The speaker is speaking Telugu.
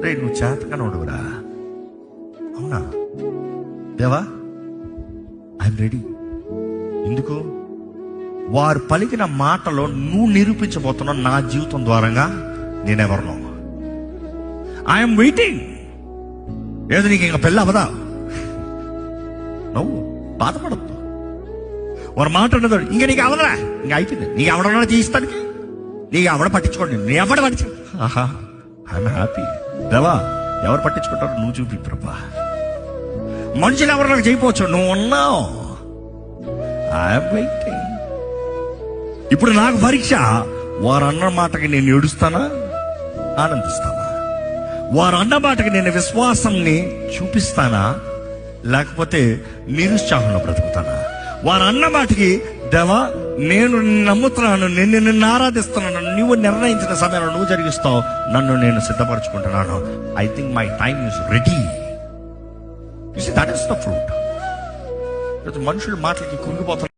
రే నువ్వు చేతకనోడురా. అవునా దేవా, ఐఎమ్ రెడీ. ఎందుకు? వారు పలికిన మాటలో నువ్వు నిరూపించబోతున్నావు నా జీవితం ద్వారంగా నేనెవరినో. I'm waiting. ఏదో నీకు ఇంకా పెళ్ళి అవదా? నువ్వు బాధపడద్దు. వారు మాట్లాడదు ఇంకా నీకు అవదరా, ఇంకా అయిపోయింది. నీకు ఎవడన్నా తీస్తానికి నీకు ఎవడ పట్టించుకోండి, నీ ఎవడ పట్టించు. ఆహా, ఐఎమ్ హ్యాపీ. దేవా, ఎవరు పట్టించుకుంటారో నువ్వు చూపి ప్రభా. మనుషులు ఎవరు నాకు చేయకపోవచ్చు, నువ్వు ఉన్నావు. I'm waiting. ఇప్పుడు నాకు పరీక్ష, వారు అన్న మాటకి నేను ఏడుస్తానా, ఆనందిస్తానా? వారు అన్న మాటకి నేను విశ్వాసాన్ని చూపిస్తానా, లేకపోతే నిరుత్సాహంలో బ్రతుకుతానా? వారు అన్న మాటకి దేవా నేను నమ్ముతున్నాను, నేను నిన్ను ఆరాధిస్తున్నాను, నువ్వు నిర్ణయించిన సమయంలో నువ్వు జరిగిస్తావు, నన్ను నేను సిద్ధపరచుకుంటున్నాను. I think my time is ready. That is the fruit. మనుషుల మాటలకి కుంగిపోతున్నారు.